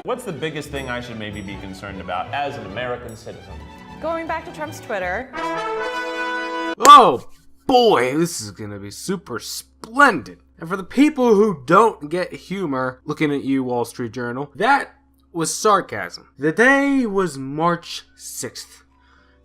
What's the biggest thing I should maybe be concerned about as an American citizen? Going back to Trump's Twitter. Oh boy, this is gonna be super splendid. And for the people who don't get humor, looking at you, Wall Street Journal, that was sarcasm. The day was March 6th,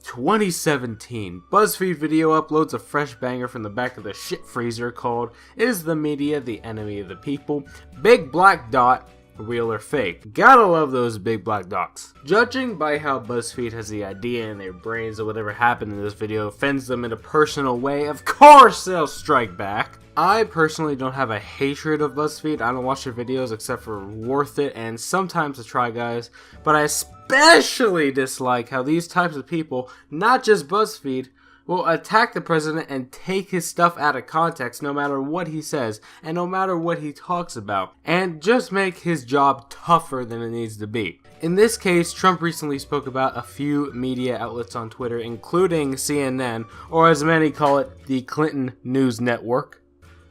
2017. BuzzFeed video uploads a fresh banger from the back of the shit freezer called "Is the Media the Enemy of the People? Big black dot, real or fake?" Gotta love those big black dots. Judging by how BuzzFeed has the idea in their brains that whatever happened in this video offends them in a personal way, of course they'll strike back. I personally don't have a hatred of BuzzFeed. I don't watch their videos except for Worth It and sometimes the Try Guys, but I especially dislike how these types of people, not just BuzzFeed, will attack the president and take his stuff out of context no matter what he says and no matter what he talks about, and just make his job tougher than it needs to be. In this case, Trump recently spoke about a few media outlets on Twitter, including CNN, or as many call it, the Clinton News Network,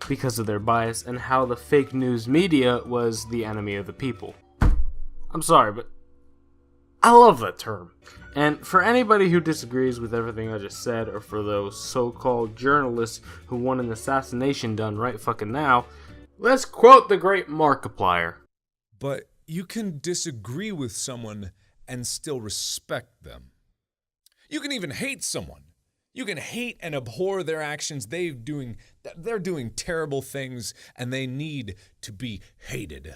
because of their bias, and how the fake news media was the enemy of the people. I'm sorry, but I love that term. And for anybody who disagrees with everything I just said, or for those so-called journalists who want an assassination done right fucking now, let's quote the great Markiplier. But you can disagree with someone and still respect them. You can even hate someone. You can hate and abhor their actions. They're doing terrible things and they need to be hated.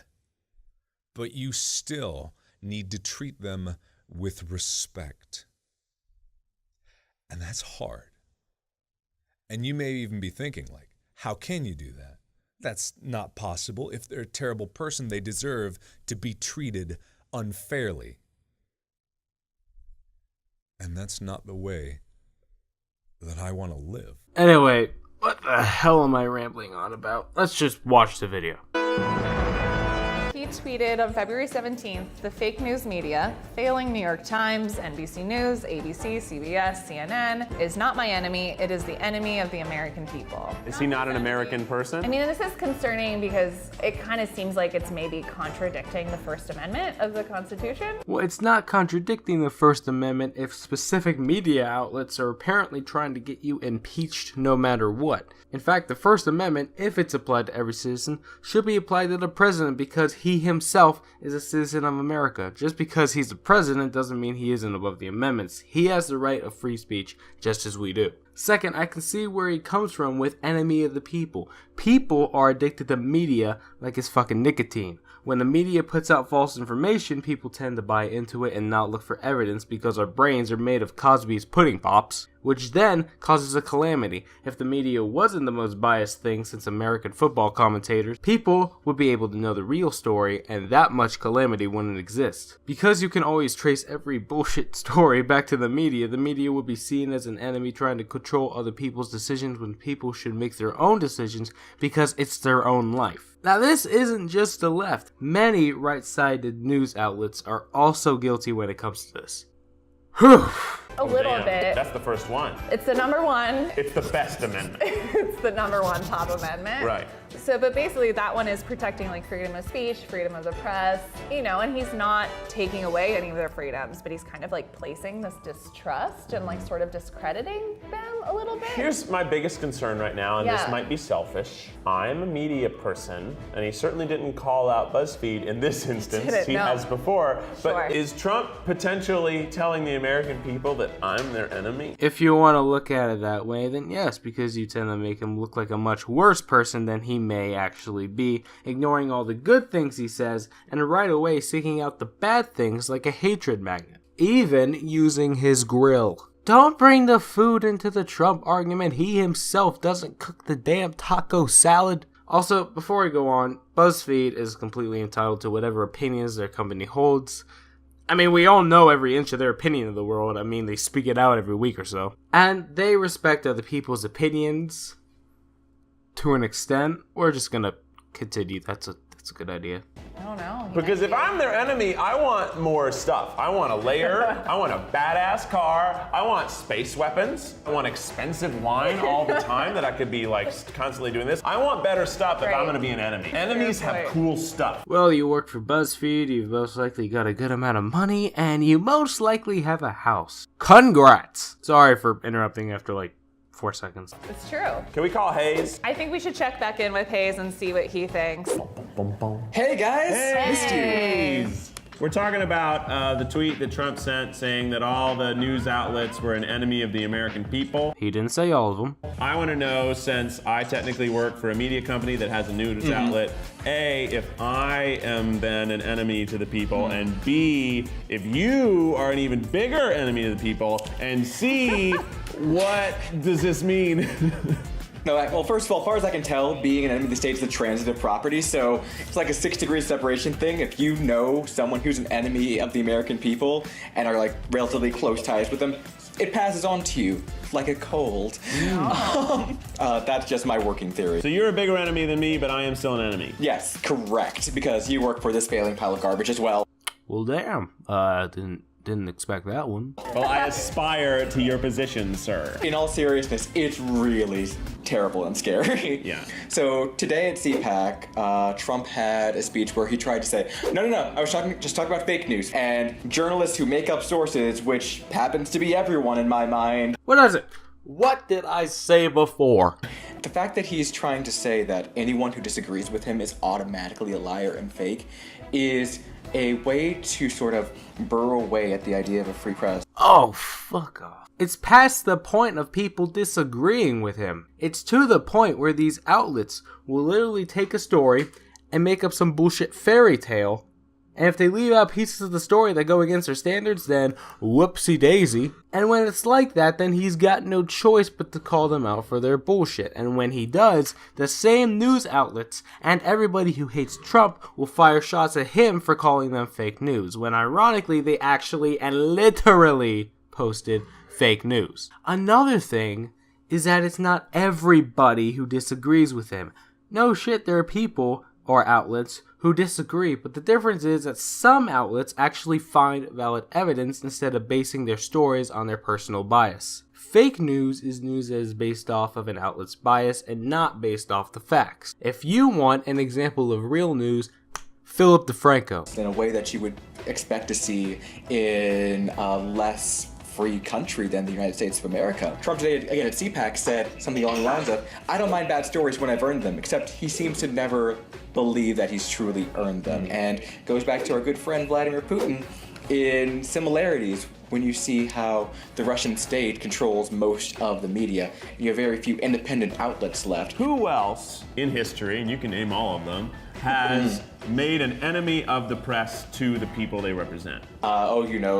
But you still need to treat them with respect. And that's hard. And you may even be thinking, like, how can you do that? That's not possible. If they're a terrible person, they deserve to be treated unfairly. And that's not the way that I want to live. Anyway, what the hell am I rambling on about? Let's just watch the video. He tweeted on February 17th, the fake news media, failing New York Times, NBC News, ABC, CBS, CNN, is not my enemy, it is the enemy of the American people. Is he not an American person? I mean, this is concerning because it kind of seems like it's maybe contradicting the First Amendment of the Constitution. Well, it's not contradicting the First Amendment if specific media outlets are apparently trying to get you impeached no matter what. In fact, the First Amendment, if it's applied to every citizen, should be applied to the president because he himself is a citizen of America. Just because he's the president doesn't mean he isn't above the amendments. He has the right of free speech, just as we do. Second, I can see where he comes from with enemy of the people. People are addicted to media like it's fucking nicotine. When the media puts out false information, people tend to buy into it and not look for evidence because our brains are made of Cosby's pudding pops, which then causes a calamity. If the media wasn't the most biased thing since American football commentators, people would be able to know the real story and that much calamity wouldn't exist. Because you can always trace every bullshit story back to the media would be seen as an enemy trying to control other people's decisions when people should make their own decisions because it's their own life. Now, this isn't just the left. Many right-sided news outlets are also guilty when it comes to this. Whew. A little bit. That's the first one. It's the number one. It's the best amendment. It's the number one top amendment. Right. So, but basically that one is protecting like freedom of speech, freedom of the press, and he's not taking away any of their freedoms, but he's kind of like placing this distrust and like sort of discrediting them a little bit. Here's my biggest concern right now, and this might be selfish. I'm a media person, and he certainly didn't call out BuzzFeed in this instance. He has before. But is Trump potentially telling the American people that I'm their enemy? If you want to look at it that way, then yes, because you tend to make him look like a much worse person than he may actually be, ignoring all the good things he says, and right away seeking out the bad things like a hatred magnet. Even using his grill. Don't bring the food into the Trump argument. He himself doesn't cook the damn taco salad. Also, before we go on, BuzzFeed is completely entitled to whatever opinions their company holds. I mean, we all know every inch of their opinion of the world. I mean, they speak it out every week or so. And they respect other people's opinions to an extent. We're just gonna continue. That's That's a good idea. I don't know. Because if I'm their enemy, I want more stuff. I want a lair, I want a badass car, I want space weapons, I want expensive wine all the time that I could be like constantly doing this. I want better stuff if I'm gonna be an enemy. Enemies have cool stuff. Well, you work for BuzzFeed, you've most likely got a good amount of money, and you most likely have a house. Congrats! Sorry for interrupting after like 4 seconds. It's true. Can we call Hayes? I think we should check back in with Hayes and see what he thinks. Hey guys, missed you. Hayes! We're talking about the tweet that Trump sent saying that all the news outlets were an enemy of the American people. He didn't say all of them. I want to know, since I technically work for a media company that has a news outlet, A, if I am then an enemy to the people, and B, if you are an even bigger enemy to the people, and C, what does this mean? No, well, first of all, as far as I can tell, being an enemy of the state is a transitive property, so it's like a 6-degree separation thing. If you know someone who's an enemy of the American people and are like relatively close ties with them, it passes on to you like a cold. That's just my working theory. So you're a bigger enemy than me, but I am still an enemy. Yes, correct, because you work for this failing pile of garbage as well. Well, damn. Didn't expect that one. Well, I aspire to your position, sir. In all seriousness, it's really terrible and scary. Yeah. So today at CPAC, Trump had a speech where he tried to say, no, I was just talking about fake news and journalists who make up sources, which happens to be everyone in my mind. What is it? What did I say before? The fact that he's trying to say that anyone who disagrees with him is automatically a liar and fake is a way to sort of burrow away at the idea of a free press. Oh, fuck off. It's past the point of people disagreeing with him. It's to the point where these outlets will literally take a story and make up some bullshit fairy tale, and if they leave out pieces of the story that go against their standards, then whoopsie daisy. And when it's like that, then he's got no choice but to call them out for their bullshit. And when he does, the same news outlets and everybody who hates Trump will fire shots at him for calling them fake news, when ironically they actually and literally posted fake news. Another thing is that it's not everybody who disagrees with him. No shit, there are people or outlets who disagree, but the difference is that some outlets actually find valid evidence instead of basing their stories on their personal bias. Fake news is news that is based off of an outlet's bias and not based off the facts. If you want an example of real news, Philip DeFranco. In a way that you would expect to see in a less free country than the United States of America. Trump today, again at CPAC, said something along the lines of, I don't mind bad stories when I've earned them, except he seems to never believe that he's truly earned them. And goes back to our good friend Vladimir Putin in similarities when you see how the Russian state controls most of the media. You have very few independent outlets left. Who else in history, and you can name all of them, has made an enemy of the press to the people they represent?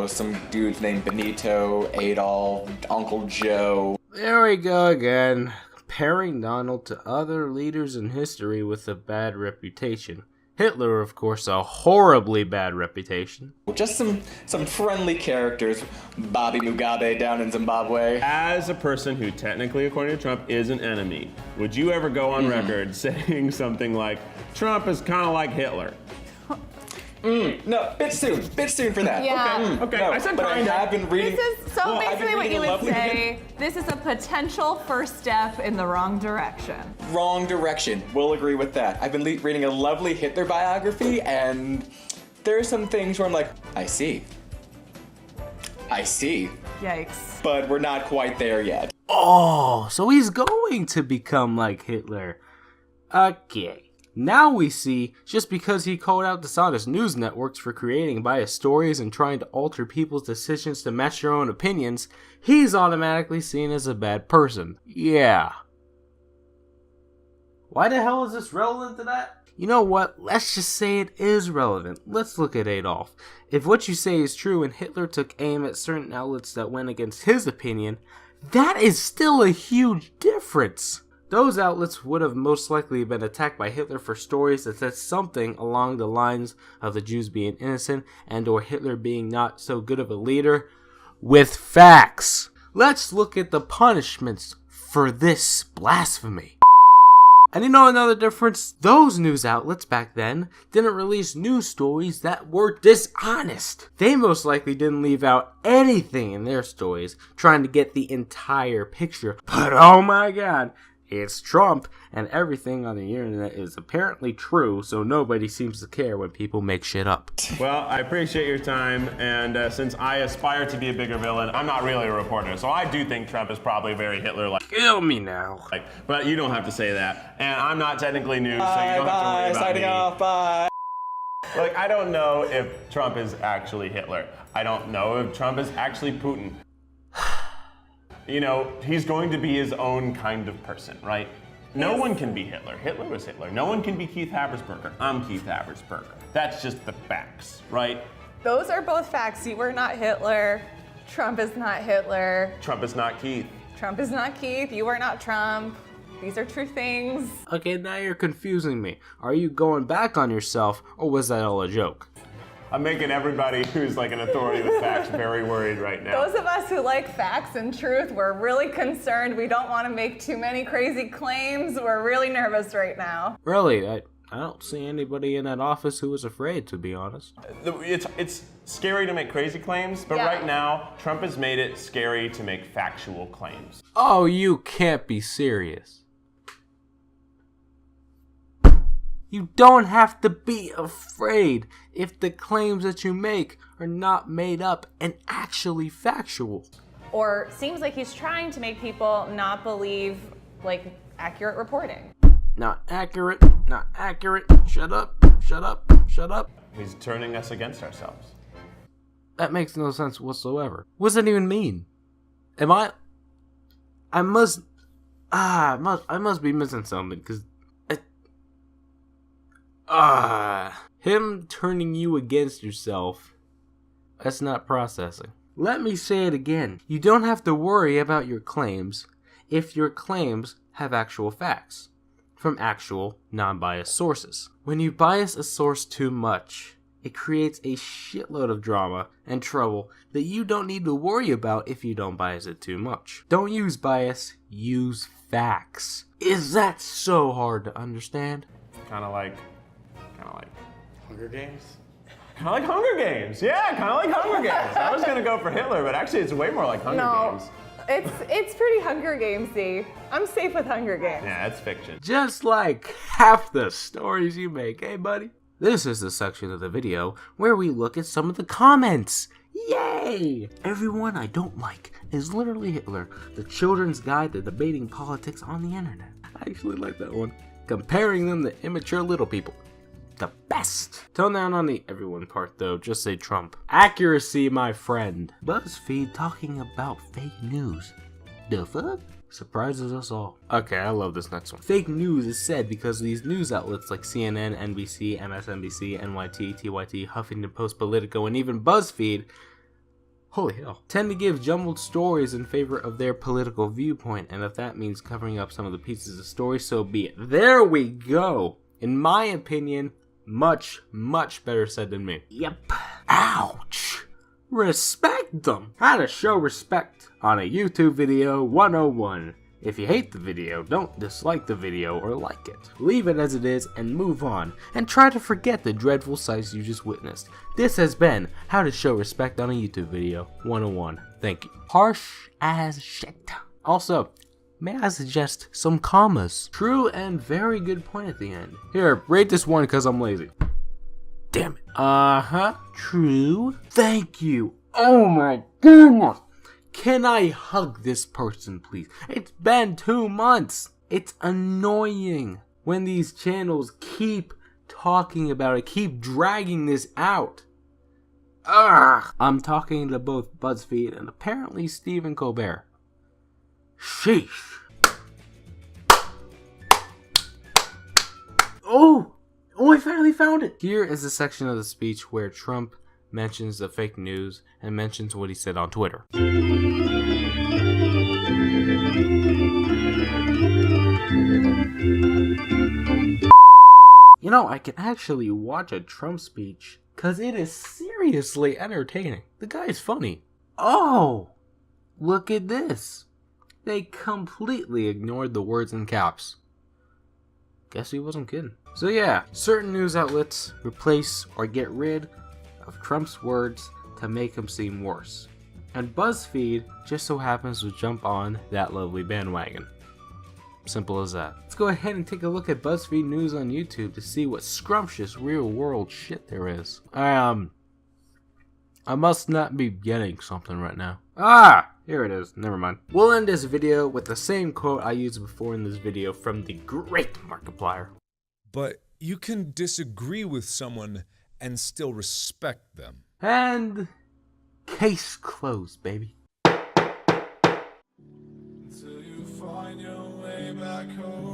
Some dudes named Benito, Adolf, Uncle Joe. There we go again, comparing Donald to other leaders in history with a bad reputation. Hitler, of course, a horribly bad reputation. Just some friendly characters. Bobby Mugabe down in Zimbabwe. As a person who technically, according to Trump, is an enemy, would you ever go on record saying something like, Trump is kind of like Hitler? No, bit soon for that. Yeah. Okay, No, I said but I kind of. have been reading. Basically what you would say, this is a potential first step in the wrong direction. Wrong direction. We'll agree with that. I've been reading a lovely Hitler biography, and there are some things where I'm like, I see. Yikes. But we're not quite there yet. Oh, so he's going to become like Hitler. Okay. Now we see, just because he called out dishonest news networks for creating biased stories and trying to alter people's decisions to match their own opinions, he's automatically seen as a bad person. Yeah. Why the hell is this relevant to that? You know what? Let's just say it is relevant. Let's look at Adolf. If what you say is true and Hitler took aim at certain outlets that went against his opinion, that is still a huge difference. Those outlets would have most likely been attacked by Hitler for stories that said something along the lines of the Jews being innocent and or Hitler being not so good of a leader, with facts. Let's look at the punishments for this blasphemy. And you know another difference? Those news outlets back then didn't release news stories that were dishonest. They most likely didn't leave out anything in their stories trying to get the entire picture. But oh my god, it's Trump, and everything on the internet is apparently true, so nobody seems to care when people make shit up. Well, I appreciate your time, and since I aspire to be a bigger villain, I'm not really a reporter, so I do think Trump is probably very Hitler-like. Kill me now. But you don't have to say that. And I'm not technically news, so you don't have to worry about signing me. off, bye. Like, I don't know if Trump is actually Hitler. I don't know if Trump is actually Putin. You know, he's going to be his own kind of person, right? No one can be Hitler. Hitler was Hitler. No one can be Keith Habersberger. I'm Keith Habersberger. That's just the facts, right? Those are both facts. You were not Hitler. Trump is not Hitler. Trump is not Keith. Trump is not Keith. You are not Trump. These are true things. Okay, now you're confusing me. Are you going back on yourself, or was that all a joke? I'm making everybody who's like an authority with facts very worried right now. Those of us who like facts and truth, we're really concerned. We don't want to make too many crazy claims. We're really nervous right now. Really, I don't see anybody in that office who is afraid, to be honest. It's scary to make crazy claims, but right now, Trump has made it scary to make factual claims. Oh, you can't be serious. You don't have to be afraid if the claims that you make are not made up and actually factual. Or seems like he's trying to make people not believe, like, accurate reporting. Not accurate, not accurate. Shut up, shut up, shut up. He's turning us against ourselves. That makes no sense whatsoever. What does that even mean? I must be missing something, because him turning you against yourself, that's not processing. Let me say it again. You don't have to worry about your claims if your claims have actual facts from actual, non-biased sources. When you bias a source too much, it creates a shitload of drama and trouble that you don't need to worry about if you don't bias it too much. Don't use bias, use facts. Is that so hard to understand? Kind of like Hunger Games? Kind of like Hunger Games. Yeah, kind of like Hunger Games. I was gonna go for Hitler, but actually it's way more like Hunger Games. It's pretty Hunger Gamesy. I'm safe with Hunger Games. Yeah, it's fiction. Just like half the stories you make, eh, buddy? This is the section of the video where we look at some of the comments. Yay! Everyone I don't like is literally Hitler, the children's guide to debating politics on the internet. I actually like that one. Comparing them to immature little people. The best. Tone down on the everyone part though, just say Trump. Accuracy, my friend. BuzzFeed talking about fake news. The fuck? Surprises us all. Okay, I love this next one. Fake news is said because these news outlets like CNN, NBC, MSNBC, NYT, TYT, Huffington Post, Politico, and even BuzzFeed, holy hell, tend to give jumbled stories in favor of their political viewpoint, and if that means covering up some of the pieces of story, so be it. There we go. In my opinion, much, much better said than me. Yep. Ouch. Respect them. How to show respect on a YouTube video 101. If you hate the video, don't dislike the video or like it. Leave it as it is and move on, and try to forget the dreadful sights you just witnessed. This has been How to Show Respect on a YouTube Video 101. Thank you. Harsh as shit. Also, may I suggest some commas? True and very good point at the end. Here, rate this one because I'm lazy. Damn it. True. Thank you. Oh my goodness. Can I hug this person, please? It's been 2 months. It's annoying when these channels keep talking about it, keep dragging this out. Ugh. I'm talking to both BuzzFeed and apparently Stephen Colbert. Sheesh. Oh, I finally found it. Here is a section of the speech where Trump mentions the fake news and mentions what he said on Twitter. You know, I can actually watch a Trump speech because it is seriously entertaining. The guy is funny. Oh, look at this. They completely ignored the words in caps. guess he wasn't kidding. So yeah, certain news outlets replace or get rid of Trump's words to make him seem worse. And BuzzFeed just so happens to jump on that lovely bandwagon. Simple as that. Let's go ahead and take a look at BuzzFeed News on YouTube to see what scrumptious real world shit there is. I must not be getting something right now. Here it is. Never mind. We'll end this video with the same quote I used before in this video from the great Markiplier. But you can disagree with someone and still respect them. And case closed, baby. Until you find your way back home.